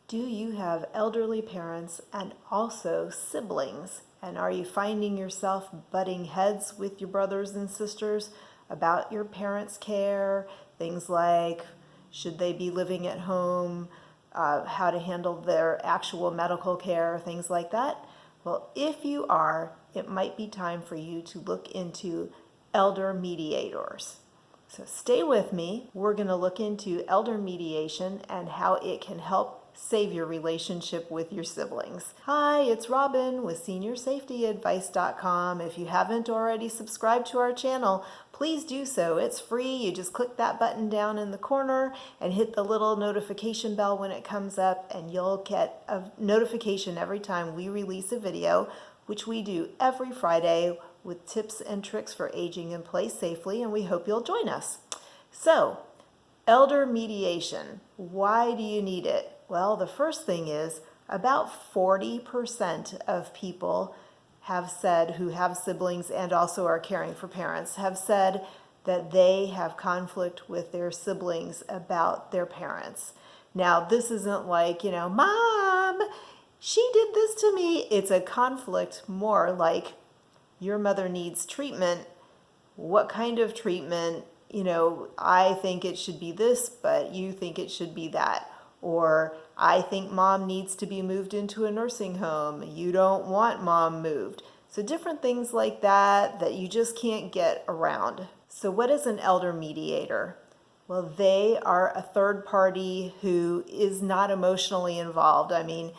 Do you have elderly parents and also siblings? And are you finding yourself butting heads with your brothers and sisters about your parents' care? Things like should they be living at home, how to handle their actual medical care, things like that? Well, if you are, it might be time for you to look into elder mediators. So stay with me. We're going to look into elder mediation and how it can help save your relationship with your siblings. Hi, it's Robin with SeniorSafetyAdvice.com. If you haven't already subscribed to our channel, please do so. It's free. You just click that button down in the corner and hit the little notification bell when it comes up, and you'll get a notification every time we release a video, which we do every Friday with tips and tricks for aging in place safely, and we hope you'll join us. So, elder mediation. Why do you need it? Well, the first thing is about 40% of people have said, who have siblings and also are caring for parents, have said that they have conflict with their siblings about their parents. Now, this isn't like, Mom, she did this to me. It's a conflict more like your mother needs treatment. What kind of treatment? I think it should be this, but you think it should be that. Or I think mom needs to be moved into a nursing home. You don't want mom moved. So different things like that you just can't get around. So what is an elder mediator? Well, they are a third party who is not emotionally involved. I mean,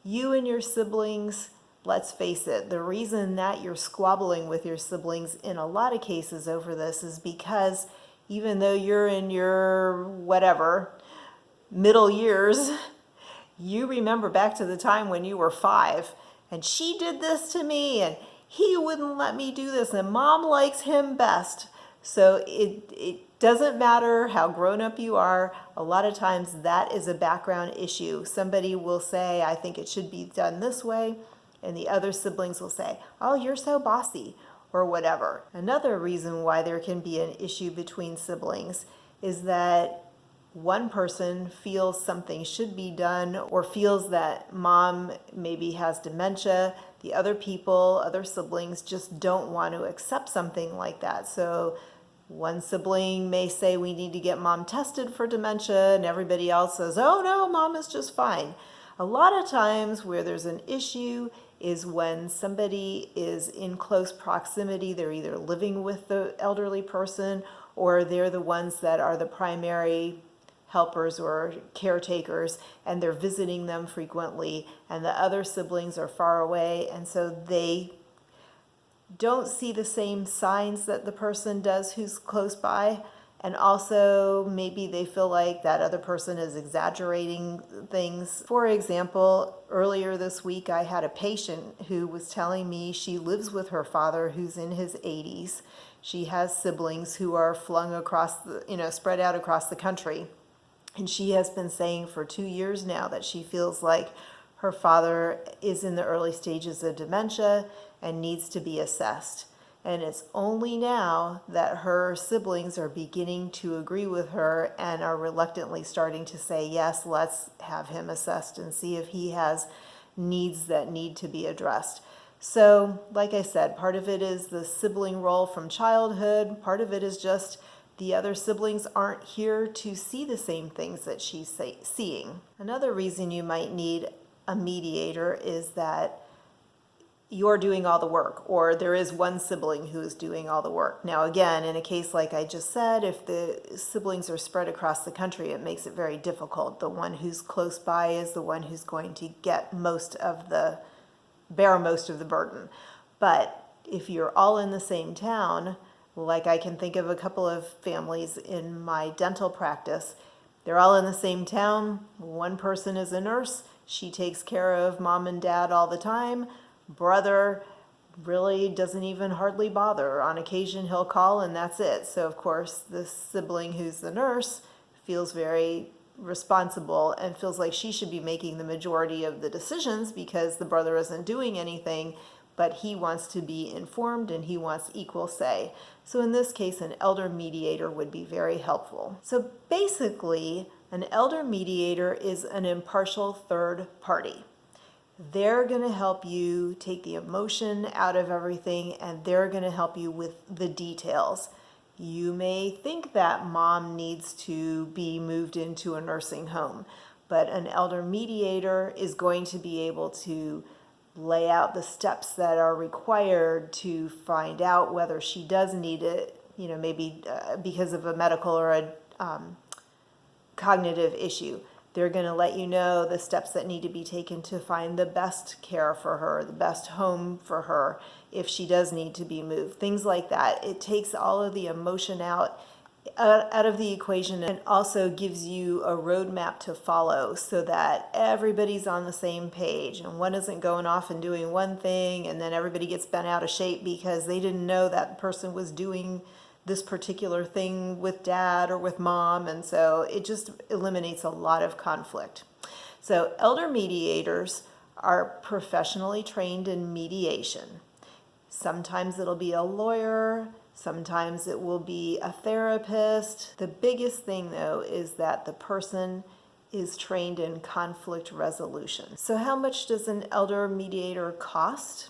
you and your siblings, let's face it, the reason that you're squabbling with your siblings in a lot of cases over this is because even though you're in your middle years, you remember back to the time when you were 5 and she did this to me and he wouldn't let me do this and mom likes him best. So it doesn't matter how grown up you are. A lot of times that is a background issue. Somebody will say, I think it should be done this way. And the other siblings will say, oh, you're so bossy, or whatever. Another reason why there can be an issue between siblings is that one person feels something should be done or feels that mom maybe has dementia. The other siblings just don't want to accept something like that. So one sibling may say we need to get mom tested for dementia, and everybody else says, oh no, mom is just fine. A lot of times where there's an issue is when somebody is in close proximity. They're either living with the elderly person or they're the ones that are the primary helpers or caretakers, and they're visiting them frequently, and the other siblings are far away, and so they don't see the same signs that the person does who's close by. And also maybe they feel like that other person is exaggerating things. For example, earlier this week I had a patient who was telling me she lives with her father who's in his 80s. She has siblings who are flung across spread out across the country. And she has been saying for 2 years now that she feels like her father is in the early stages of dementia and needs to be assessed. And it's only now that her siblings are beginning to agree with her and are reluctantly starting to say, yes, let's have him assessed and see if he has needs that need to be addressed. So, like I said, part of it is the sibling role from childhood. Part of it is just the other siblings aren't here to see the same things that she's seeing. Another reason you might need a mediator is that you're doing all the work, or there is one sibling who is doing all the work. Now, again, in a case like I just said, if the siblings are spread across the country, it makes it very difficult. The one who's close by is the one who's going to bear most of the burden. But if you're all in the same town, like I can think of a couple of families in my dental practice, they're all in the same town. One person is a nurse. She takes care of mom and dad all the time. Brother really doesn't even hardly bother. On occasion he'll call and that's it. So of course the sibling who's the nurse feels very responsible and feels like she should be making the majority of the decisions because the brother isn't doing anything, but he wants to be informed and he wants equal say. So in this case, an elder mediator would be very helpful. So basically, An elder mediator is an impartial third party. They're going to help you take the emotion out of everything, and they're going to help you with the details. You may think that mom needs to be moved into a nursing home, but an elder mediator is going to be able to lay out the steps that are required to find out whether she does need it, maybe because of a medical or a cognitive issue. They're going to let you know the steps that need to be taken to find the best care for her, the best home for her if she does need to be moved, things like that. It takes all of the emotion out of the equation and also gives you a roadmap to follow so that everybody's on the same page and one isn't going off and doing one thing and then everybody gets bent out of shape because they didn't know that person was doing this particular thing with dad or with mom, and so it just eliminates a lot of conflict. So elder mediators are professionally trained in mediation. Sometimes it'll be a lawyer, sometimes it will be a therapist. The biggest thing though is that the person is trained in conflict resolution. So how much does an elder mediator cost?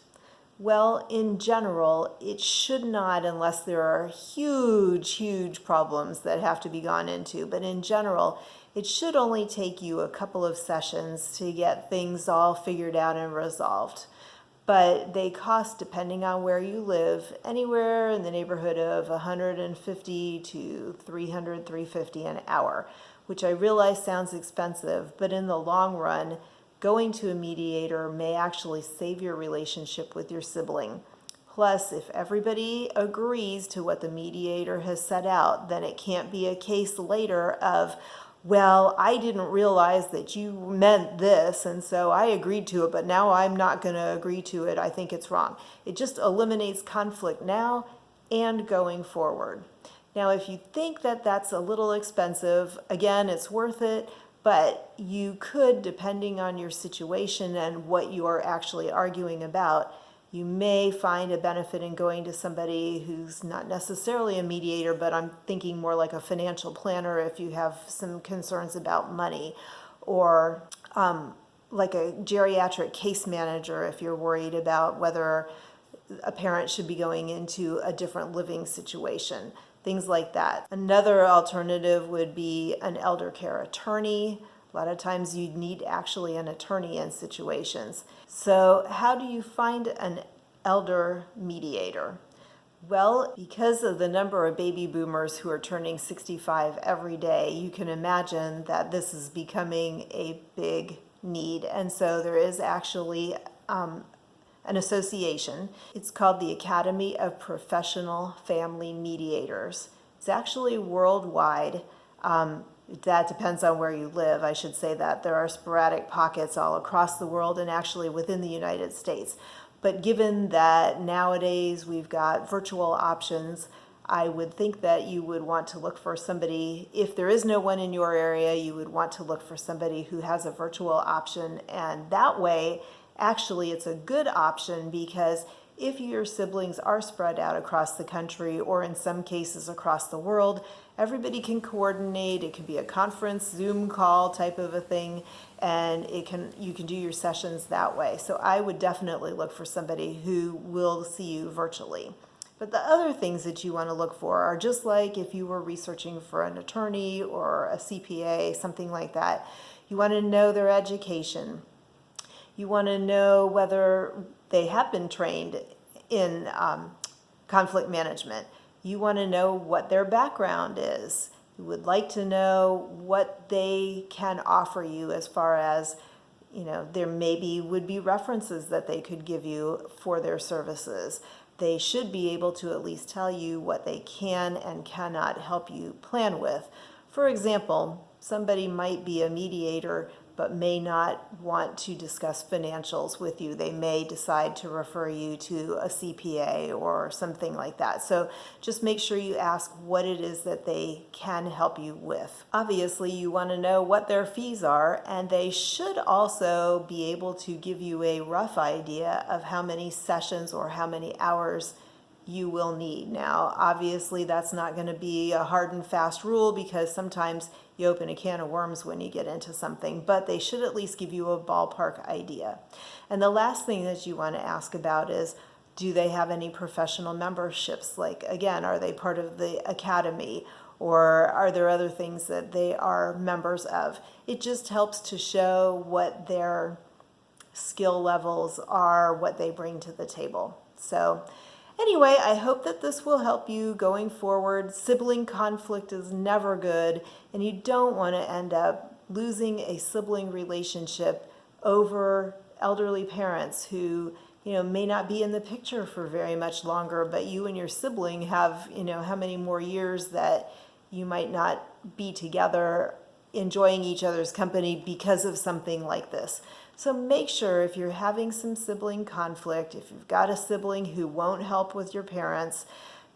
Well, in general, it should not, unless there are huge problems that have to be gone into. But in general, it should only take you a couple of sessions to get things all figured out and resolved. But they cost, depending on where you live, anywhere in the neighborhood of $150 to $300, $350 an hour, which I realize sounds expensive, but in the long run, going to a mediator may actually save your relationship with your sibling. Plus, if everybody agrees to what the mediator has set out, then it can't be a case later of, well, I didn't realize that you meant this, and so I agreed to it, but now I'm not going to agree to it. I think it's wrong. It just eliminates conflict now and going forward. Now, if you think that that's a little expensive, again, it's worth it. But you could, depending on your situation and what you are actually arguing about, you may find a benefit in going to somebody who's not necessarily a mediator, but I'm thinking more like a financial planner if you have some concerns about money, or like a geriatric case manager if you're worried about whether a parent should be going into a different living situation. Things like that. Another alternative would be an elder care attorney. A lot of times you need actually an attorney in situations. So how do you find an elder mediator? Well, because of the number of baby boomers who are turning 65 every day, you can imagine that this is becoming a big need. And so there is actually an association. It's called the Academy of Professional Family Mediators. It's actually worldwide. That depends on where you live. I should say that there are sporadic pockets all across the world and actually within the United States. But given that nowadays we've got virtual options, I would think that you would want to look for somebody, if there is no one in your area, you would want to look for somebody who has a virtual option, and that way actually it's a good option, because if your siblings are spread out across the country or in some cases across the world, everybody can coordinate. It can be a conference, Zoom call type of a thing, and you can do your sessions that way. So I would definitely look for somebody who will see you virtually. But the other things that you want to look for are just like if you were researching for an attorney or a CPA, something like that. You want to know their education. You want to know whether they have been trained in conflict management. You want to know what their background is. You would like to know what they can offer you as far as, there maybe would be references that they could give you for their services. They should be able to at least tell you what they can and cannot help you plan with. For example, somebody might be a mediator but may not want to discuss financials with you. They may decide to refer you to a CPA or something like that. So just make sure you ask what it is that they can help you with. Obviously, you want to know what their fees are, and they should also be able to give you a rough idea of how many sessions or how many hours you will need. Now, obviously, that's not going to be a hard and fast rule because sometimes you open a can of worms when you get into something, but they should at least give you a ballpark idea. And the last thing that you want to ask about is, do they have any professional memberships? Like, again, are they part of the academy? Or are there other things that they are members of? It just helps to show what their skill levels are, what they bring to the table. So anyway, I hope that this will help you going forward. Sibling conflict is never good, and you don't want to end up losing a sibling relationship over elderly parents who may not be in the picture for very much longer, but you and your sibling have, how many more years that you might not be together enjoying each other's company because of something like this. So make sure if you're having some sibling conflict, if you've got a sibling who won't help with your parents,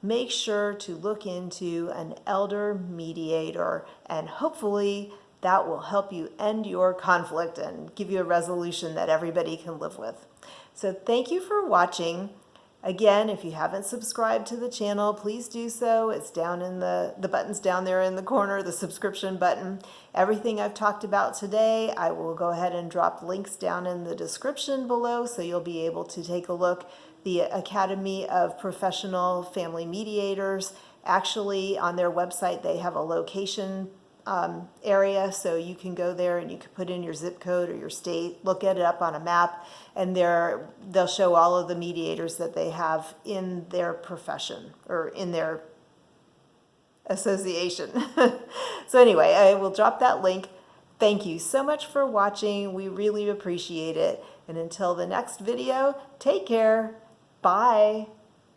make sure to look into an elder mediator, and hopefully that will help you end your conflict and give you a resolution that everybody can live with. So thank you for watching. Again, if you haven't subscribed to the channel, please do so. It's down in the button's down there in the corner, the subscription button. Everything I've talked about today, I will go ahead and drop links down in the description below so you'll be able to take a look. The Academy of Professional Family Mediators, actually on their website, they have a location area, so you can go there and you can put in your zip code or your state, look it up on a map, and they'll show all of the mediators that they have in their profession or in their association. So anyway, I will drop that link. Thank you so much for watching. We really appreciate it. And until the next video, take care. Bye.